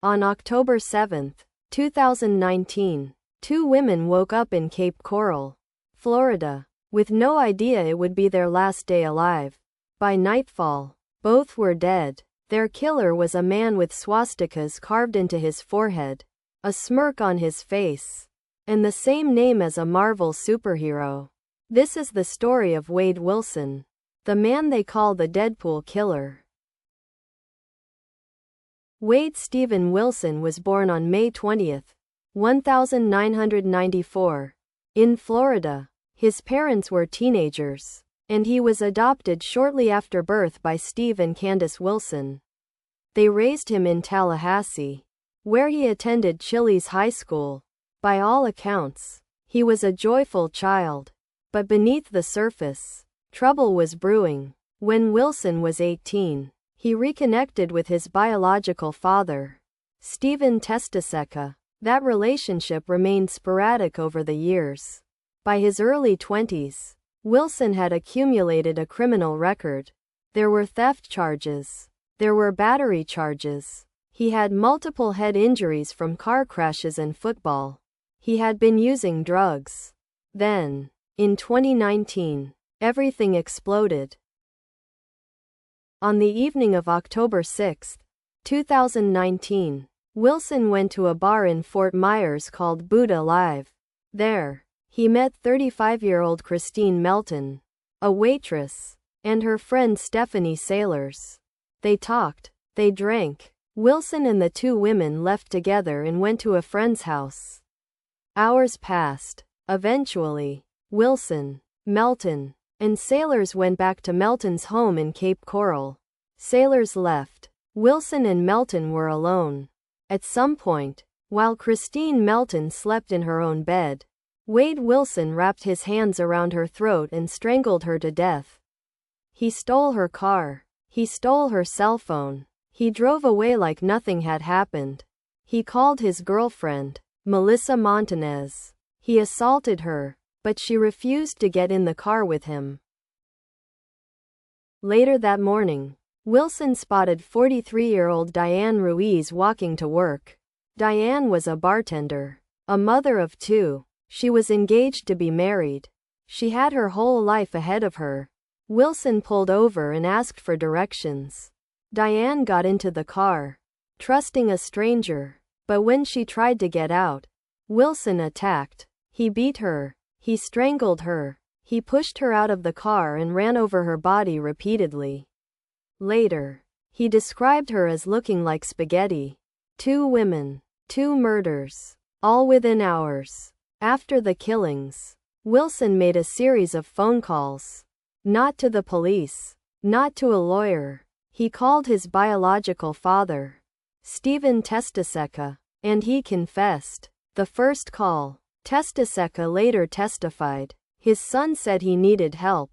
On October 7, 2019, two women woke up in Cape Coral, Florida, with no idea it would be their last day alive. By nightfall, both were dead. Their killer was a man with swastikas carved into his forehead, a smirk on his face, and the same name as a Marvel superhero. This is the story of Wade Wilson, the man they call the Deadpool Killer. Wade Stephen Wilson was born on May 20, 1994, in Florida. His parents were teenagers, and he was adopted shortly after birth by Steve and Candace Wilson. They raised him in Tallahassee, where he attended Chili's High School. By all accounts, he was a joyful child, but beneath the surface, trouble was brewing. When Wilson was 18, he reconnected with his biological father, Stephen Testaceka. That relationship remained sporadic over the years. By his early 20s, Wilson had accumulated a criminal record. There were theft charges. There were battery charges. He had multiple head injuries from car crashes and football. He had been using drugs. Then, in 2019, everything exploded. On the evening of October 6, 2019, Wilson went to a bar in Fort Myers called Buddha Live. There, he met 35-year-old Kristine Melton, a waitress, and her friend Stephanie Sailors. They talked, they drank. Wilson and the two women left together and went to a friend's house. Hours passed. Eventually, Wilson, Melton, and Sailors went back to Melton's home in Cape Coral. Sailors left. Wilson and Melton were alone. At some point, while Kristine Melton slept in her own bed, Wade Wilson wrapped his hands around her throat and strangled her to death. He stole her car. He stole her cell phone. He drove away like nothing had happened. He called his girlfriend, Melissa Montanez. He assaulted her, but she refused to get in the car with him. Later that morning, Wilson spotted 43-year-old Diane Ruiz walking to work. Diane was a bartender, a mother of two. She was engaged to be married. She had her whole life ahead of her. Wilson pulled over and asked for directions. Diane got into the car, trusting a stranger, but when she tried to get out, Wilson attacked. He beat her. He strangled her. He pushed her out of the car and ran over her body repeatedly. Later, he described her as looking like spaghetti. 2 women, 2 murders, all within hours. After the killings, Wilson made a series of phone calls. Not to the police, not to a lawyer. He called his biological father, Stephen Testaceka, and he confessed. The first call, Testaceka later testified. His son said he needed help.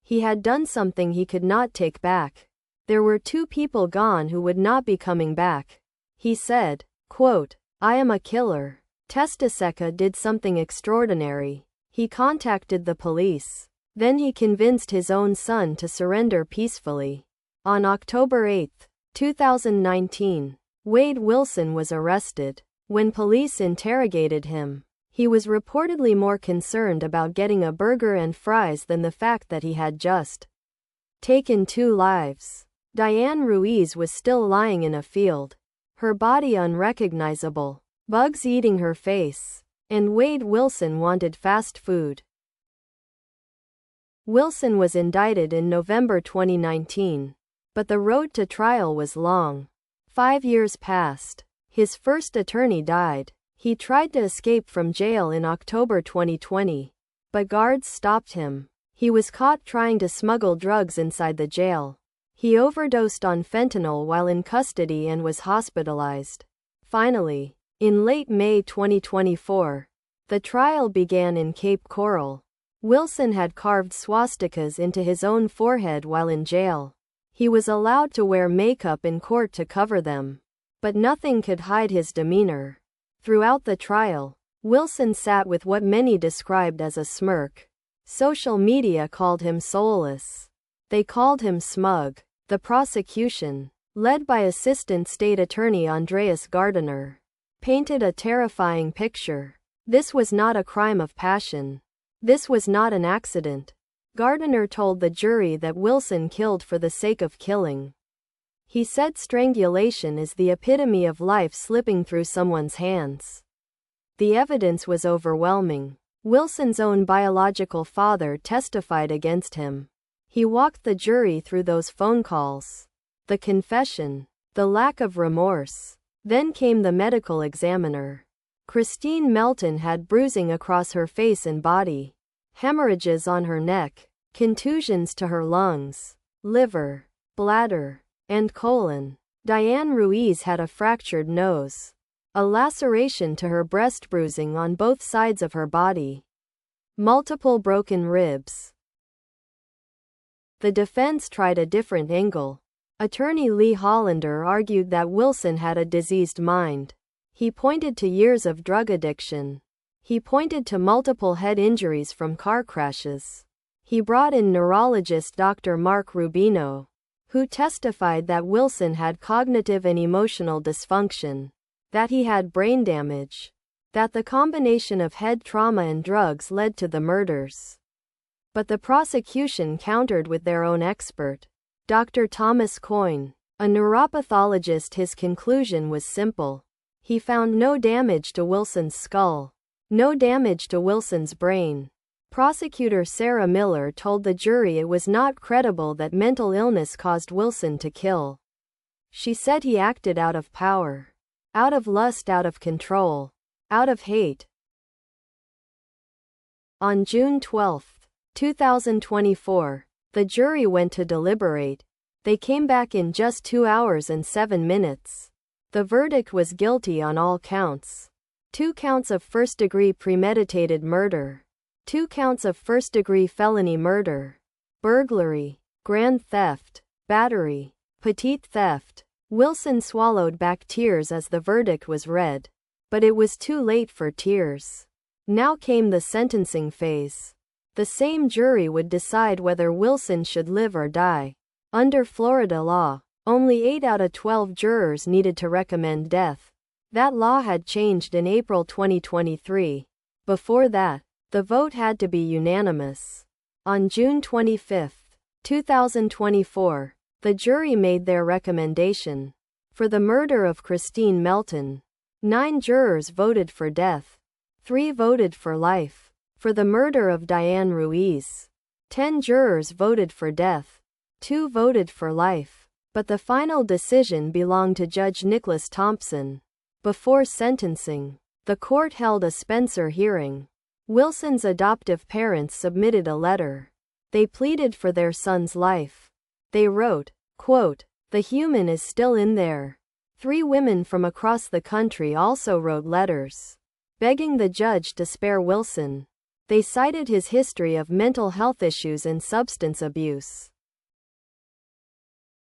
He had done something he could not take back. There were 2 people gone who would not be coming back. He said, quote, "I am a killer." Testaceka did something extraordinary. He contacted the police. Then he convinced his own son to surrender peacefully. On October 8, 2019, Wade Wilson was arrested. When police interrogated him, he was reportedly more concerned about getting a burger and fries than the fact that he had just taken 2 lives. Diane Ruiz was still lying in a field, her body unrecognizable, bugs eating her face, and Wade Wilson wanted fast food. Wilson was indicted in November 2019, but the road to trial was long. 5 years passed. His first attorney died. He tried to escape from jail in October 2020, but guards stopped him. He was caught trying to smuggle drugs inside the jail. He overdosed on fentanyl while in custody and was hospitalized. Finally, in late May 2024, the trial began in Cape Coral. Wilson had carved swastikas into his own forehead while in jail. He was allowed to wear makeup in court to cover them, but nothing could hide his demeanor. Throughout the trial, Wilson sat with what many described as a smirk. Social media called him soulless. They called him smug. The prosecution, led by Assistant State Attorney Andreas Gardiner, painted a terrifying picture. This was not a crime of passion. This was not an accident. Gardiner told the jury that Wilson killed for the sake of killing. He said strangulation is the epitome of life slipping through someone's hands. The evidence was overwhelming. Wilson's own biological father testified against him. He walked the jury through those phone calls, the confession, the lack of remorse. Then came the medical examiner. Kristine Melton had bruising across her face and body, hemorrhages on her neck, contusions to her lungs, liver, bladder, and colon. Diane Ruiz had a fractured nose, a laceration to her breast, bruising on both sides of her body, multiple broken ribs. The defense tried a different angle. Attorney Lee Hollander argued that Wilson had a diseased mind. He pointed to years of drug addiction. He pointed to multiple head injuries from car crashes. He brought in neurologist Dr. Mark Rubino, who testified that Wilson had cognitive and emotional dysfunction, that he had brain damage, that the combination of head trauma and drugs led to the murders. But the prosecution countered with their own expert, Dr. Thomas Coyne, a neuropathologist. His conclusion was simple. He found no damage to Wilson's skull, no damage to Wilson's brain. Prosecutor Sarah Miller told the jury it was not credible that mental illness caused Wilson to kill. She said he acted out of power, out of lust, out of control, out of hate. On June 12, 2024, the jury went to deliberate. They came back in just 2 hours and 7 minutes. The verdict was guilty on all counts. 2 counts of first-degree premeditated murder, 2 counts of first-degree felony murder, burglary, grand theft, battery, petite theft. Wilson swallowed back tears as the verdict was read. But it was too late for tears. Now came the sentencing phase. The same jury would decide whether Wilson should live or die. Under Florida law, only 8 out of 12 jurors needed to recommend death. That law had changed in April 2023. Before that, the vote had to be unanimous. On June 25, 2024, the jury made their recommendation. For the murder of Kristine Melton, 9 jurors voted for death. 3 voted for life. For the murder of Diane Ruiz, 10 jurors voted for death. 2 voted for life. But the final decision belonged to Judge Nicholas Thompson. Before sentencing, the court held a Spencer hearing. Wilson's adoptive parents submitted a letter. They pleaded for their son's life. They wrote, quote, "The human is still in there." 3 women from across the country also wrote letters, begging the judge to spare Wilson. They cited his history of mental health issues and substance abuse.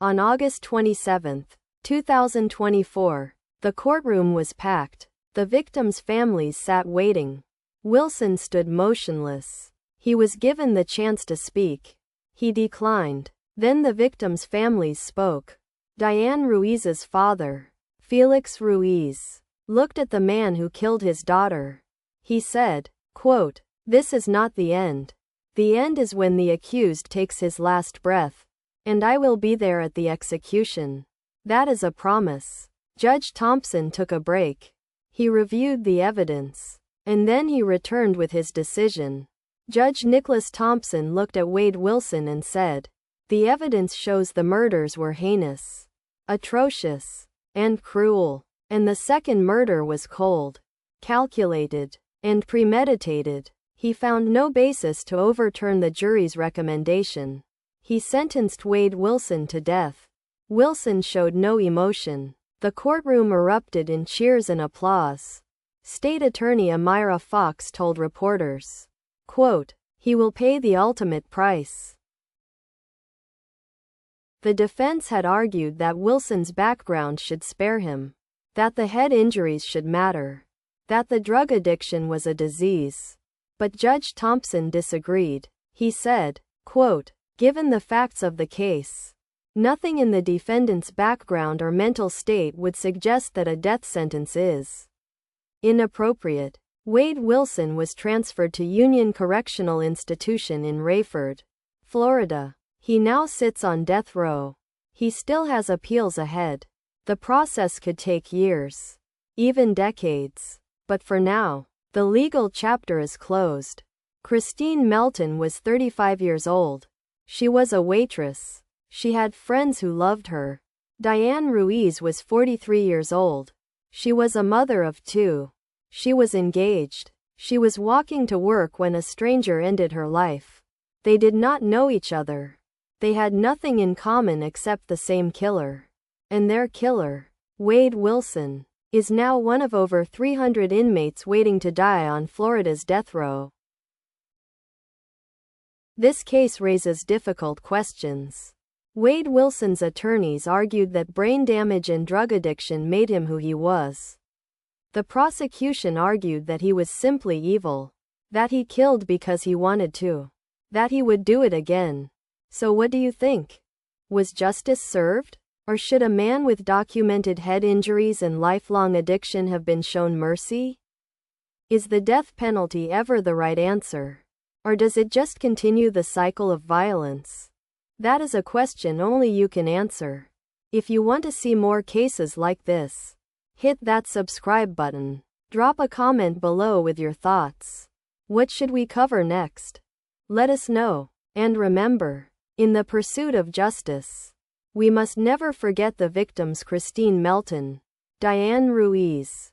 On August 27, 2024, the courtroom was packed. The victims' families sat waiting. Wilson stood motionless. He was given the chance to speak. He declined. Then the victims' families spoke. Diane Ruiz's father, Felix Ruiz, looked at the man who killed his daughter. He said, quote, "This is not the end. The end is when the accused takes his last breath. And I will be there at the execution. That is a promise." Judge Thompson took a break. He reviewed the evidence. And then he returned with his decision. Judge Nicholas Thompson looked at Wade Wilson and said, "The evidence shows the murders were heinous, atrocious, and cruel. And the second murder was cold, calculated, and premeditated." He found no basis to overturn the jury's recommendation. He sentenced Wade Wilson to death. Wilson showed no emotion. The courtroom erupted in cheers and applause. State Attorney Amira Fox told reporters, quote, "He will pay the ultimate price." The defense had argued that Wilson's background should spare him, that the head injuries should matter, that the drug addiction was a disease. But Judge Thompson disagreed. He said, quote, "Given the facts of the case, Nothing in the defendant's background or mental state would suggest that a death sentence is inappropriate. Wade Wilson was transferred to Union Correctional Institution in Rayford, Florida. He now sits on death row. He still has appeals ahead. The process could take years, even decades. But for now, the legal chapter is closed. Kristine Melton was 35 years old. She was a waitress. She had friends who loved her. Diane Ruiz was 43 years old. She was a mother of 2. She was engaged. She was walking to work when a stranger ended her life. They did not know each other. They had nothing in common except the same killer. And their killer, Wade Wilson, is now one of over 300 inmates waiting to die on Florida's death row. This case raises difficult questions. Wade Wilson's attorneys argued that brain damage and drug addiction made him who he was. The prosecution argued that he was simply evil, that he killed because he wanted to, that he would do it again. So what do you think? Was justice served? Or should a man with documented head injuries and lifelong addiction have been shown mercy? Is the death penalty ever the right answer? Or does it just continue the cycle of violence? That is a question only you can answer. If you want to see more cases like this, hit that subscribe button. Drop a comment below with your thoughts. What should we cover next? Let us know. And remember, in the pursuit of justice, we must never forget the victims Kristine Melton, Diane Ruiz,